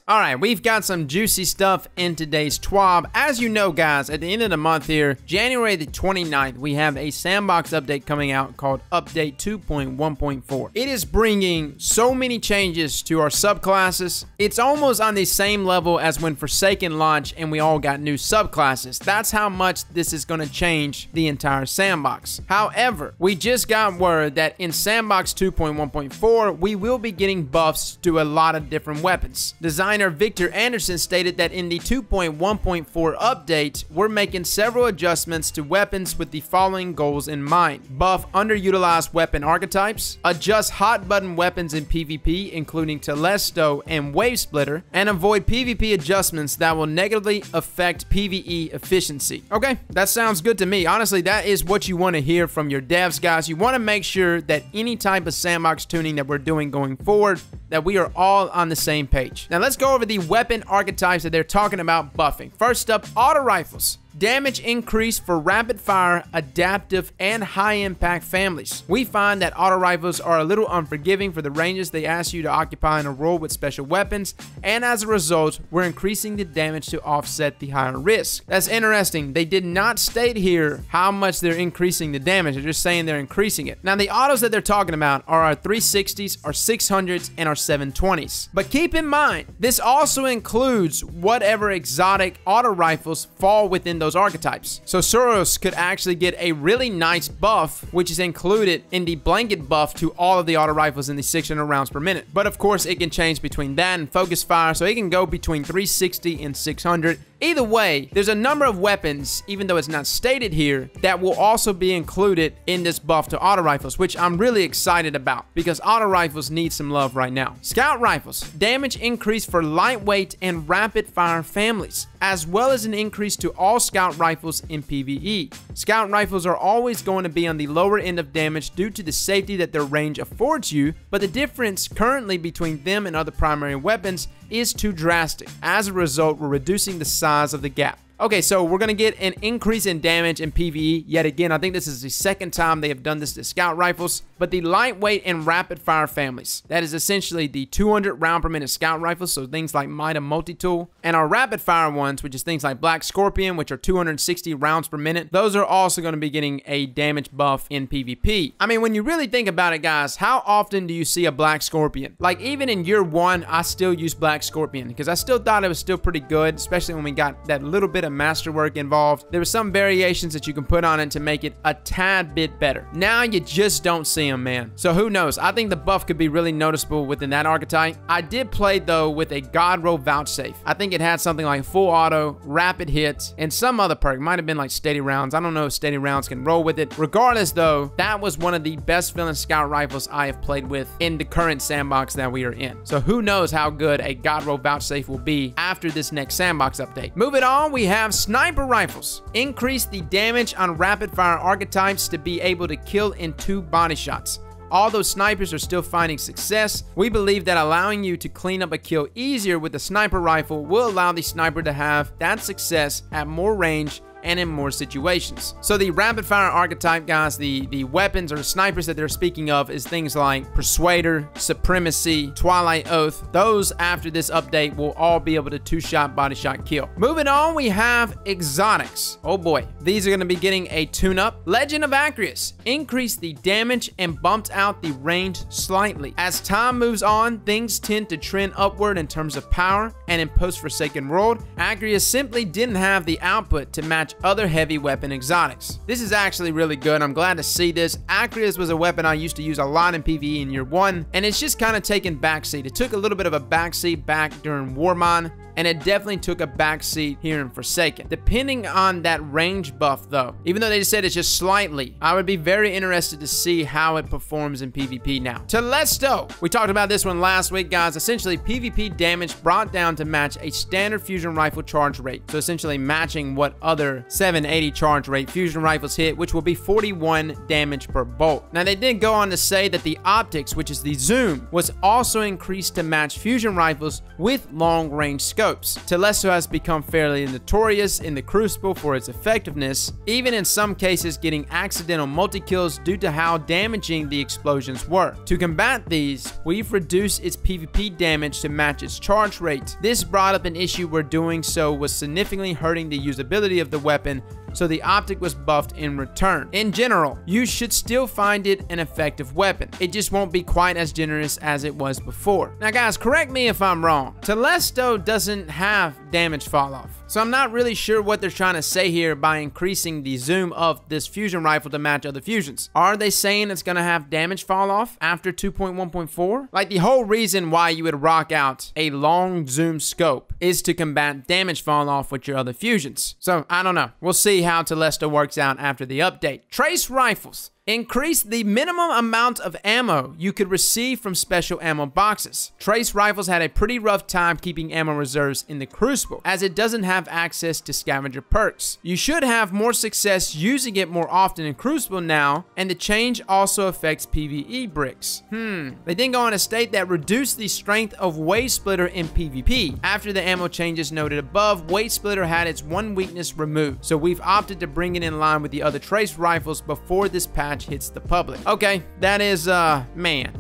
Alright, we've got some juicy stuff in today's TWAB. As you know, guys, at the end of the month here, January the 29th, we have a Sandbox update coming out called Update 2.1.4. It is bringing so many changes to our subclasses. It's almost on the same level as when Forsaken launched and we all got new subclasses. That's how much this is going to change the entire Sandbox. However, we just got word that in Sandbox 2.1.4, we will be getting buffs to a lot of different weapons. Designer Victor Anderson stated that in the 2.1.4 update, we're making several adjustments to weapons with the following goals in mind. Buff underutilized weapon archetypes, adjust hot button weapons in PvP, including Telesto and Wave Splitter, and avoid PvP adjustments that will negatively affect PvE efficiency. Okay, that sounds good to me. Honestly, that is what you want to hear from your devs, guys. You want to make sure that any type of sandbox tuning that we're doing going forward, that we are all on the same page. Now let's go over the weapon archetypes that they're talking about buffing. First up, auto rifles. Damage increase for rapid fire, adaptive, and high impact families. We find that auto rifles are a little unforgiving for the ranges they ask you to occupy in a role with special weapons, and as a result, we're increasing the damage to offset the higher risk. That's interesting. They did not state here how much they're increasing the damage. They're just saying they're increasing it. Now, the autos that they're talking about are our 360s, our 600s, and our 720s. But keep in mind, this also includes whatever exotic auto rifles fall within those archetypes. So Soros could actually get a really nice buff, which is included in the blanket buff to all of the auto rifles in the 600 rounds per minute. But of course, it can change between that and focus fire, so it can go between 360 and 600. Either way, there's a number of weapons, even though it's not stated here, that will also be included in this buff to auto rifles, which I'm really excited about because auto rifles need some love right now. Scout rifles, damage increase for lightweight and rapid fire families, as well as an increase to all scout rifles in PvE. Scout rifles are always going to be on the lower end of damage due to the safety that their range affords you, but the difference currently between them and other primary weapons is too drastic. As a result, we're reducing the size of the gap. Okay, so we're going to get an increase in damage in PvE. Yet again, I think this is the second time they have done this to scout rifles. But the lightweight and rapid fire families, that is essentially the 200 round per minute scout rifles, so things like Mida Multi-Tool, and our rapid fire ones, which is things like Black Scorpion, which are 260 rounds per minute. Those are also going to be getting a damage buff in PvP. I mean, when you really think about it, guys, how often do you see a Black Scorpion? Like, even in year one, I still use Black Scorpion because I still thought it was still pretty good, especially when we got that little bit of masterwork involved. There were some variations that you can put on it to make it a tad bit better. Now you just don't see them, man. So who knows? I think the buff could be really noticeable within that archetype. I did play though with a God Roll Vouchsafe. I think it had something like full auto, rapid hits, and some other perk. Might have been like steady rounds. I don't know if steady rounds can roll with it. Regardless though, that was one of the best feeling scout rifles I have played with in the current sandbox that we are in. So who knows how good a God Roll Vouchsafe will be after this next sandbox update. Moving on, we have sniper rifles. Increase the damage on rapid fire archetypes to be able to kill in 2 body shots. Although snipers are still finding success, we believe that allowing you to clean up a kill easier with a sniper rifle will allow the sniper to have that success at more range and in more situations. So the rapid fire archetype, guys, the weapons or snipers that they're speaking of is things like Persuader, Supremacy, Twilight Oath. Those after this update will all be able to 2-shot body shot kill. Moving on, we have exotics. Oh boy, these are going to be getting a tune-up. Legend of Agrius increased the damage and bumped out the range slightly. As time moves on, things tend to trend upward in terms of power, and in post-Forsaken World, Agrius simply didn't have the output to match other heavy weapon exotics. This is actually really good. I'm glad to see this. Activision was a weapon I used to use a lot in PvE in year one, and it's just kind of taken backseat. It took a little bit of a backseat back during Warmon, and it definitely took a backseat here in Forsaken. Depending on that range buff though, even though they just said it's just slightly, I would be very interested to see how it performs in PvP now. Telesto, we talked about this one last week, guys. Essentially, PvP damage brought down to match a standard fusion rifle charge rate. So essentially matching what other 780 charge rate fusion rifles hit, which will be 41 damage per bolt. Now they did go on to say that the optics, which is the zoom, was also increased to match fusion rifles with long range scope. scopes. Telesto has become fairly notorious in the Crucible for its effectiveness, even in some cases getting accidental multi-kills due to how damaging the explosions were. To combat these, we've reduced its PvP damage to match its charge rate. This brought up an issue where doing so was significantly hurting the usability of the weapon, so the optic was buffed in return. In general, you should still find it an effective weapon. It just won't be quite as generous as it was before. Now guys, correct me if I'm wrong. Telesto doesn't have damage fall off, so I'm not really sure what they're trying to say here by increasing the zoom of this fusion rifle to match other fusions. Are they saying it's gonna have damage fall off after 2.1.4? Like, the whole reason why you would rock out a long zoom scope is to combat damage fall off with your other fusions. So I don't know. We'll see how Telesto works out after the update. Trace rifles. Increase the minimum amount of ammo you could receive from special ammo boxes. Trace rifles had a pretty rough time keeping ammo reserves in the Crucible, as it doesn't have access to scavenger perks. You should have more success using it more often in Crucible now, and the change also affects PvE bricks. They then go on to state that reduce the strength of Wave Splitter in PvP. After the ammo changes noted above, Wave Splitter had its one weakness removed, so we've opted to bring it in line with the other trace rifles before this patch hits the public. Okay, that is, man.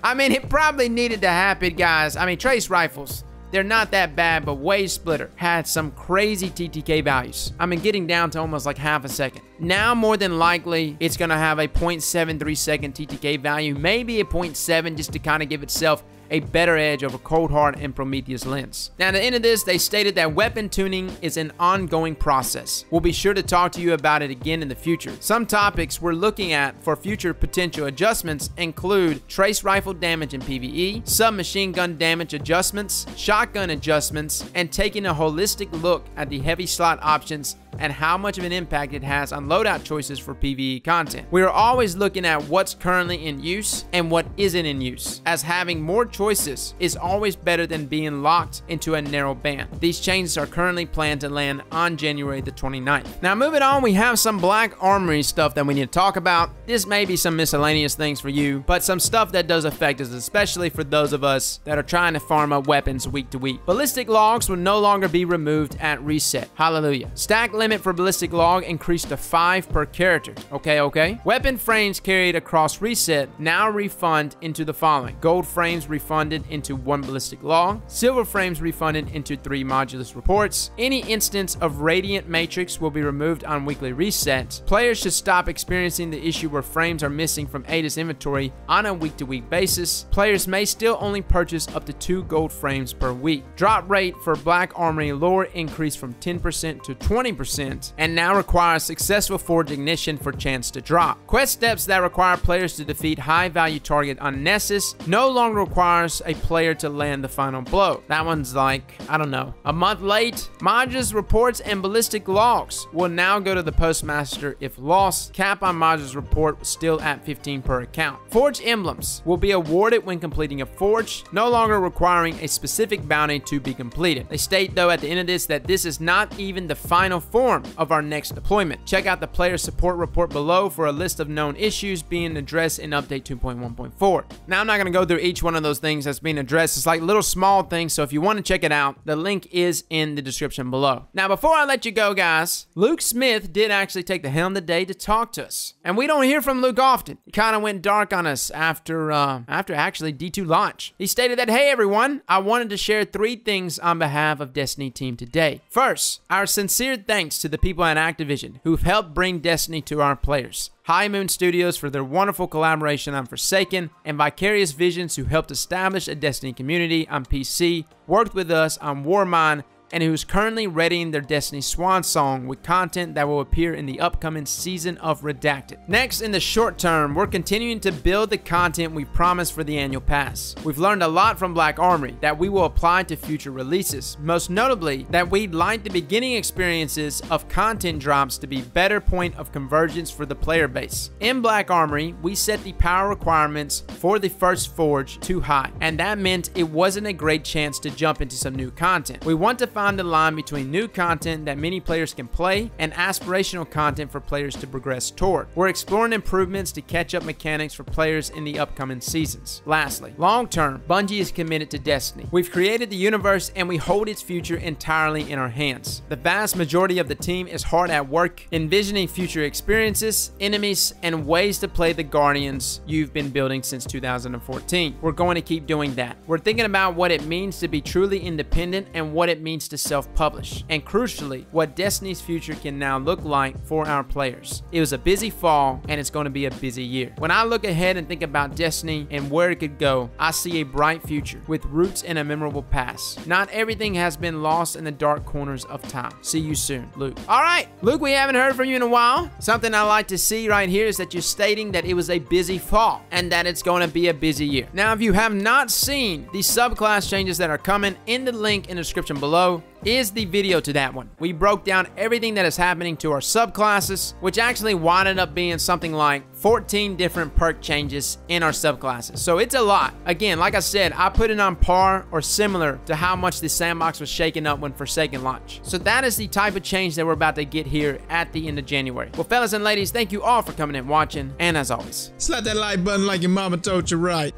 I mean, it probably needed to happen, guys. I mean, trace rifles, they're not that bad, but Wave Splitter had some crazy TTK values. I mean, getting down to almost like half a second. Now, more than likely, it's gonna have a 0.73 second TTK value, maybe a 0.7, just to kind of give itself a better edge over Cold Hard and Prometheus Lens. Now, at the end of this, they stated that weapon tuning is an ongoing process. We'll be sure to talk to you about it again in the future. Some topics we're looking at for future potential adjustments include trace rifle damage in PvE, submachine gun damage adjustments, shotgun adjustments, and taking a holistic look at the heavy slot options and how much of an impact it has on loadout choices for PvE content. We are always looking at what's currently in use and what isn't in use, as having more choices is always better than being locked into a narrow band. These changes are currently planned to land on January the 29th. Now, moving on, we have some Black Armory stuff that we need to talk about. This may be some miscellaneous things for you, but some stuff that does affect us, especially for those of us that are trying to farm up weapons week to week. Ballistic logs will no longer be removed at reset. Hallelujah. Stack limit for ballistic log increased to 5 per character. Okay. Weapon frames carried across reset now refund into the following: gold frames refunded into 1 ballistic log, silver frames refunded into 3 modulus reports. Any instance of radiant matrix will be removed on weekly reset. Players should stop experiencing the issue where frames are missing from ADIS inventory on a week-to-week basis. Players may still only purchase up to 2 gold frames per week. Drop rate for Black Armory lore increased from 10% to 20% and now requires successful forge ignition for chance to drop. Quest steps that require players to defeat high-value target on Nessus no longer requires a player to land the final blow. That one's like, I don't know, a month late. Modulus reports and ballistic logs will now go to the postmaster if lost. Cap on modulus report still at 15 per account. Forge emblems will be awarded when completing a forge, no longer requiring a specific bounty to be completed. They state though at the end of this that this is not even the final form of our next deployment. Check out the player support report below for a list of known issues being addressed in update 2.1.4. Now, I'm not going to go through each one of those things that's being addressed. It's like little small things, so if you want to check it out, the link is in the description below. Now, before I let you go, guys, Luke Smith did actually take the helm today to talk to us, and we don't hear from Luke often. He kind of went dark on us after actually D2 launch. He stated that, "Hey everyone, I wanted to share 3 things on behalf of Destiny team today. First, our sincere thanks to the people at Activision who've helped bring Destiny to our players. High Moon Studios for their wonderful collaboration on Forsaken, and Vicarious Visions who helped establish a Destiny community on PC, worked with us on Warmind, and who's currently readying their Destiny Swan Song with content that will appear in the upcoming season of Redacted. Next, in the short term, we're continuing to build the content we promised for the annual pass. We've learned a lot from Black Armory that we will apply to future releases, most notably that we'd like the beginning experiences of content drops to be better point of convergence for the player base. In Black Armory, we set the power requirements for the first forge too high, and that meant it wasn't a great chance to jump into some new content. We want to redefine the line between new content that many players can play and aspirational content for players to progress toward. We're exploring improvements to catch up mechanics for players in the upcoming seasons. Lastly, long term, Bungie is committed to Destiny. We've created the universe and we hold its future entirely in our hands. The vast majority of the team is hard at work envisioning future experiences, enemies, and ways to play the Guardians you've been building since 2014. We're going to keep doing that. We're thinking about what it means to be truly independent and what it means to self-publish, and crucially, what Destiny's future can now look like for our players. It was a busy fall and it's going to be a busy year. When I look ahead and think about Destiny and where it could go, I see a bright future with roots in a memorable past. Not everything has been lost in the dark corners of time. See you soon, Luke. All right, Luke, we haven't heard from you in a while. Something I like to see right here is that you're stating that it was a busy fall and that it's going to be a busy year. Now, if you have not seen the subclass changes that are coming, in the link in the description below is the video to that one. We broke down everything that is happening to our subclasses, which actually winded up being something like 14 different perk changes in our subclasses. So it's a lot. Again, like I said, I put it on par or similar to how much the sandbox was shaken up when Forsaken launched. So that is the type of change that we're about to get here at the end of January. Well, fellas and ladies, thank you all for coming and watching, and as always, slap that like button like your mama told you right.